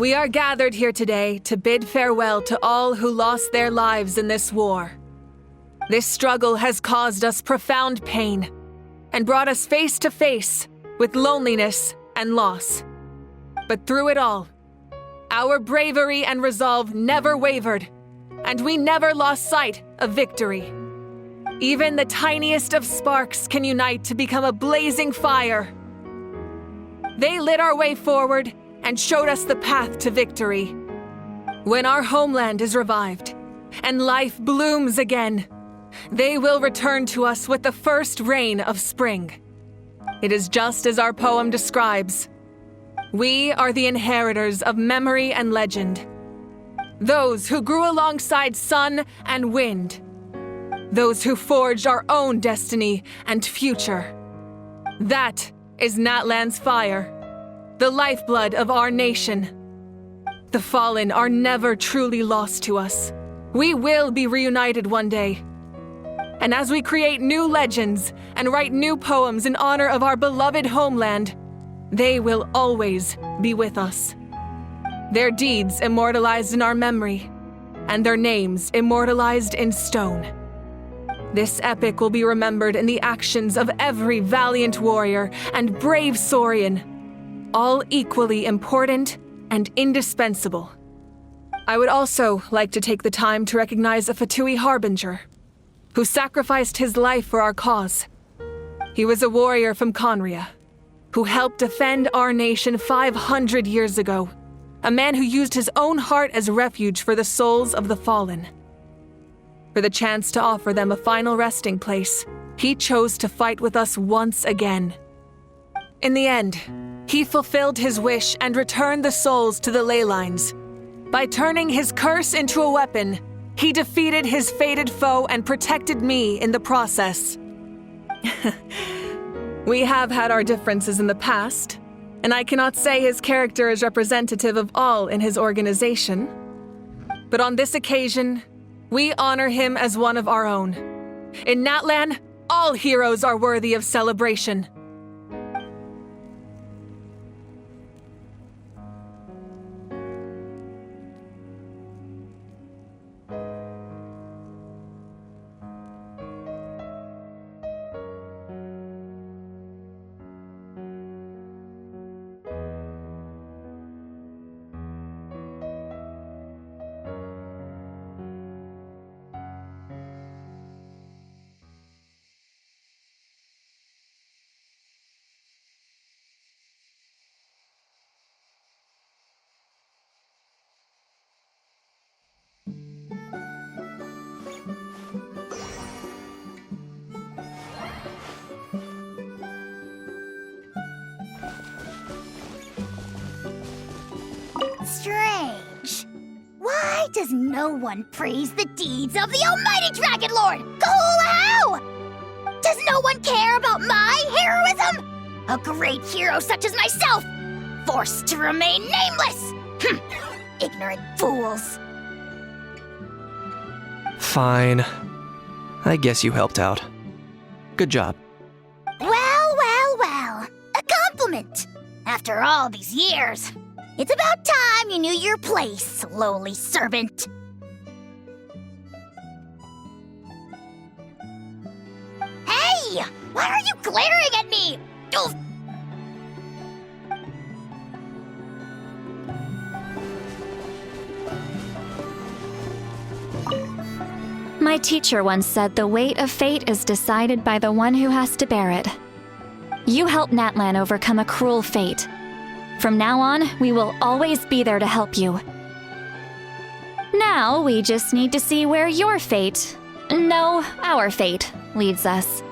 We are gathered here today to bid farewell to all who lost their lives in this war. This struggle has caused us profound pain and brought us face to face with loneliness and loss. But through it all, our bravery and resolve never wavered, and we never lost sight of victory. Even the tiniest of sparks can unite to become a blazing fire. They lit our way forward and showed us the path to victory. When our homeland is revived and life blooms again, they will return to us with the first rain of spring. It is just as our poem describes. We are the inheritors of memory and legend. Those who grew alongside sun and wind. Those who forged our own destiny and future. That is Natlan's fire, the lifeblood of our nation. The fallen are never truly lost to us. We will be reunited one day. And as we create new legends and write new poems in honor of our beloved homeland, they will always be with us. Their deeds immortalized in our memory, and their names immortalized in stone. This epic will be remembered in the actions of every valiant warrior and brave Saurian, all equally important and indispensable. I would also like to take the time to recognize a Fatui harbinger, who sacrificed his life for our cause. He was a warrior from Conria, who helped defend our nation 500 years ago, a man who used his own heart as refuge for the souls of the fallen. For the chance to offer them a final resting place, he chose to fight with us once again. In the end, he fulfilled his wish and returned the souls to the ley lines. By turning his curse into a weapon, he defeated his fated foe and protected me in the process. We have had our differences in the past, and I cannot say his character is representative of all in his organization. But on this occasion, we honor him as one of our own. In Natlan, all heroes are worthy of celebration. Strange. Why does no one praise the deeds of the almighty Dragon Lord, Koolahau? Does no one care about my heroism? A great hero such as myself, forced to remain nameless. Ignorant fools. Fine. I guess you helped out. Good job. Well. A compliment. After all these years. It's about time you knew your place, lowly servant. Hey! Why are you glaring at me? Oof. My teacher once said the weight of fate is decided by the one who has to bear it. You helped Natlan overcome a cruel fate. From now on, we will always be there to help you. Now, we just need to see where your fate, no, our fate, leads us.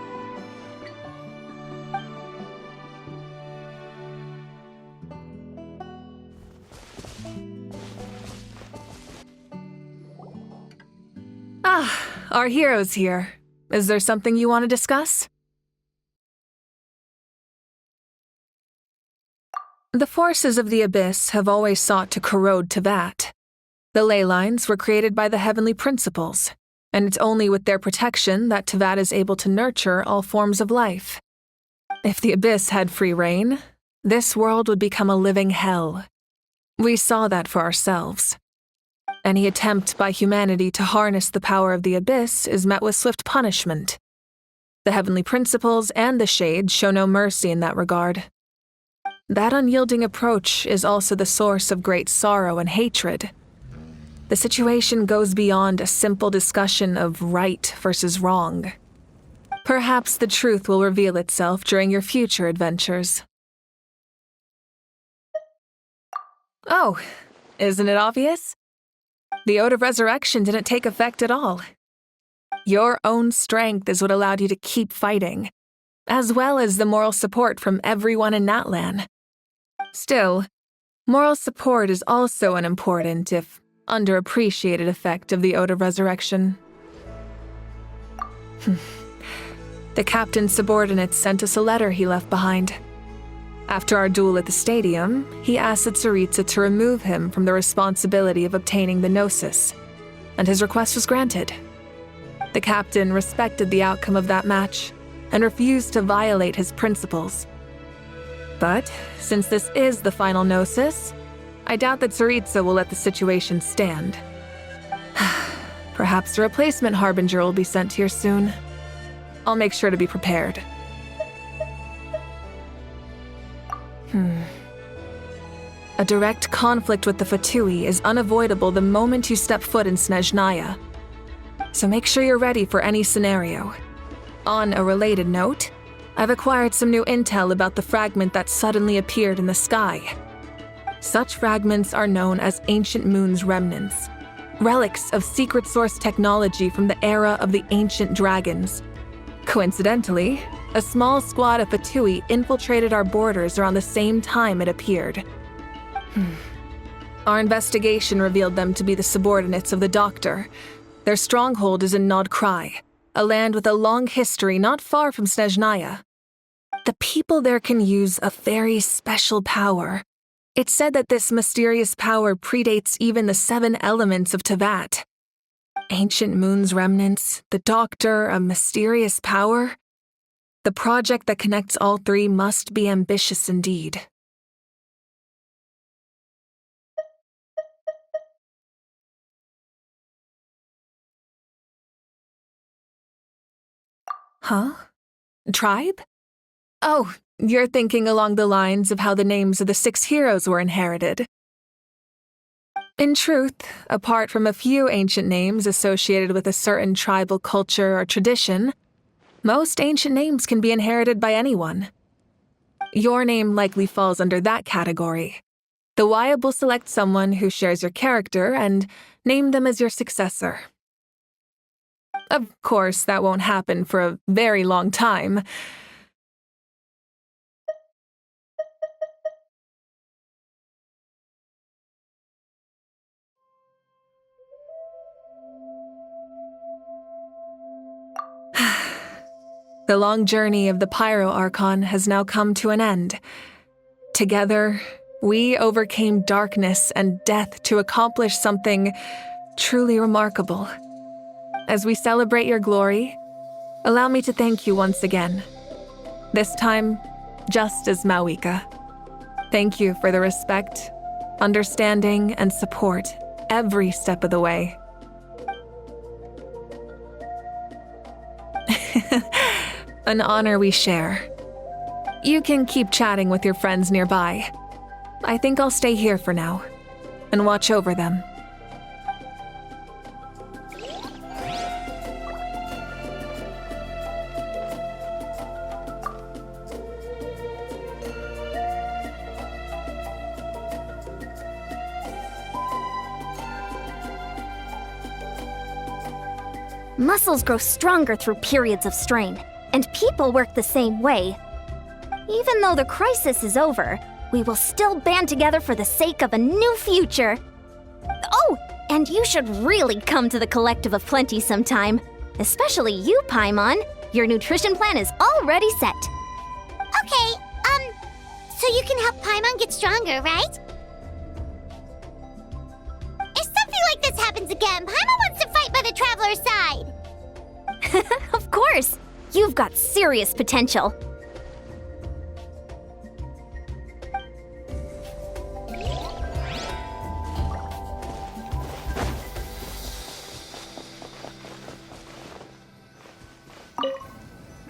Our hero's here. Is there something you want to discuss? The forces of the Abyss have always sought to corrode Teyvat. The ley lines were created by the heavenly principles, and it's only with their protection that Teyvat is able to nurture all forms of life. If the Abyss had free reign, this world would become a living hell. We saw that for ourselves. Any attempt by humanity to harness the power of the Abyss is met with swift punishment. The heavenly principles and the Shades show no mercy in that regard. That unyielding approach is also the source of great sorrow and hatred. The situation goes beyond a simple discussion of right versus wrong. Perhaps the truth will reveal itself during your future adventures. Oh, isn't it obvious? The Ode of Resurrection didn't take effect at all. Your own strength is what allowed you to keep fighting, as well as the moral support from everyone in Natlan. Still, moral support is also an important, if underappreciated, effect of the Ode of Resurrection. The captain's subordinates sent us a letter he left behind. After our duel at the stadium, he asked Tsaritsa to remove him from the responsibility of obtaining the Gnosis, and his request was granted. The captain respected the outcome of that match and refused to violate his principles. But since this is the final Gnosis, I doubt that Tsaritsa will let the situation stand. Perhaps a replacement Harbinger will be sent here soon. I'll make sure to be prepared. A direct conflict with the Fatui is unavoidable the moment you step foot in Snezhnaya. So make sure you're ready for any scenario. On a related note, I've acquired some new intel about the fragment that suddenly appeared in the sky. Such fragments are known as Ancient Moon's remnants, relics of secret source technology from the era of the ancient dragons. Coincidentally, a small squad of Fatui infiltrated our borders around the same time it appeared. Our investigation revealed them to be the subordinates of the Doctor. Their stronghold is in Nod Krai, a land with a long history not far from Snezhnaya. The people there can use a very special power. It's said that this mysterious power predates even the 7 elements of Tevat. Ancient Moon's remnants, the Doctor, a mysterious power? The project that connects all 3 must be ambitious indeed. Huh? Tribe? Oh, you're thinking along the lines of how the names of the 6 heroes were inherited. In truth, apart from a few ancient names associated with a certain tribal culture or tradition, most ancient names can be inherited by anyone. Your name likely falls under that category. The Wyab will select someone who shares your character and name them as your successor. Of course, that won't happen for a very long time. The long journey of the Pyro Archon has now come to an end. Together, we overcame darkness and death to accomplish something truly remarkable. As we celebrate your glory, allow me to thank you once again. This time, just as Mawika. Thank you for the respect, understanding, and support every step of the way. An honor we share. You can keep chatting with your friends nearby. I think I'll stay here for now and watch over them. Muscles grow stronger through periods of strain, and people work the same way. Even though the crisis is over, we will still band together for the sake of a new future. Oh, and you should really come to the Collective of Plenty sometime. Especially you, Paimon. Your nutrition plan is already set. Okay, so you can help Paimon get stronger, right? If something like this happens again, Paimon wants to fight by the Traveler's side. Of course! You've got serious potential.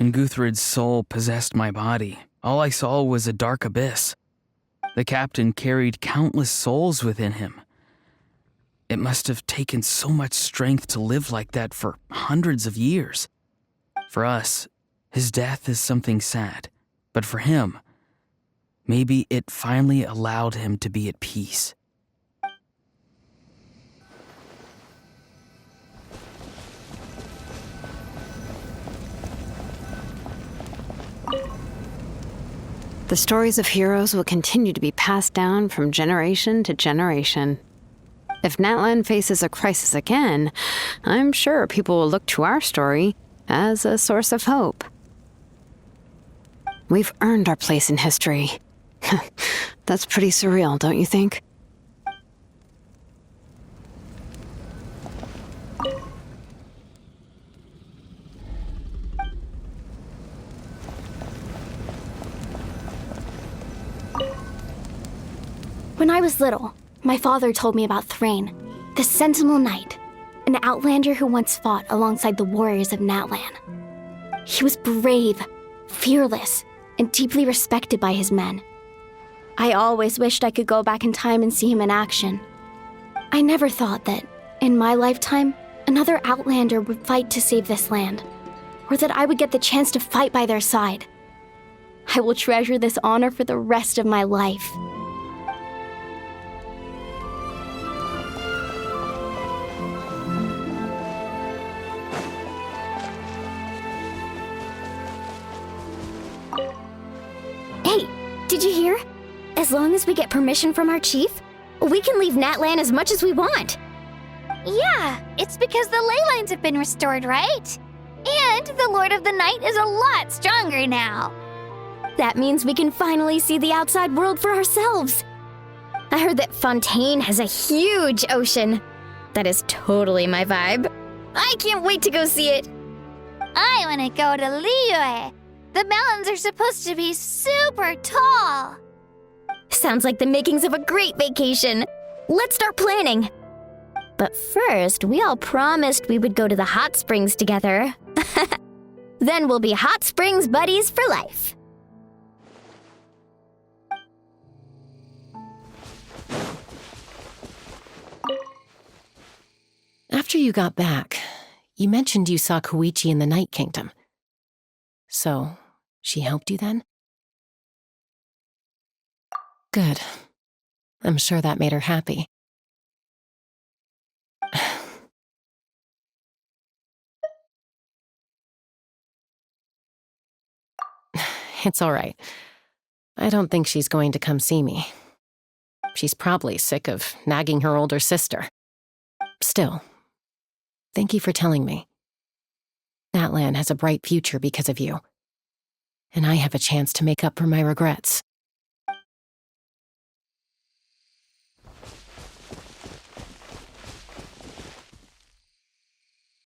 When Guthred's soul possessed my body, all I saw was a dark abyss. The captain carried countless souls within him. It must have taken so much strength to live like that for hundreds of years. For us, his death is something sad, but for him, maybe it finally allowed him to be at peace. The stories of heroes will continue to be passed down from generation to generation. If Natlan faces a crisis again, I'm sure people will look to our story as a source of hope. We've earned our place in history. That's pretty surreal, don't you think? When I was little, my father told me about Thrain, the Sentinel Knight, an outlander who once fought alongside the warriors of Natlan. He was brave, fearless, and deeply respected by his men. I always wished I could go back in time and see him in action. I never thought that, in my lifetime, another outlander would fight to save this land, or that I would get the chance to fight by their side. I will treasure this honor for the rest of my life. Hey, did you hear? As long as we get permission from our chief, we can leave Natlan as much as we want. Yeah, it's because the ley lines have been restored, right? And the Lord of the Night is a lot stronger now. That means we can finally see the outside world for ourselves. I heard that Fontaine has a huge ocean. That is totally my vibe. I can't wait to go see it. I want to go to Liyue. The mountains are supposed to be super tall. Sounds like the makings of a great vacation. Let's start planning. But first, we all promised we would go to the hot springs together. Then we'll be hot springs buddies for life. After you got back, you mentioned you saw Koichi in the Night Kingdom. So, she helped you then? Good. I'm sure that made her happy. It's all right. I don't think she's going to come see me. She's probably sick of nagging her older sister. Still, thank you for telling me. Natlan has a bright future because of you. And I have a chance to make up for my regrets.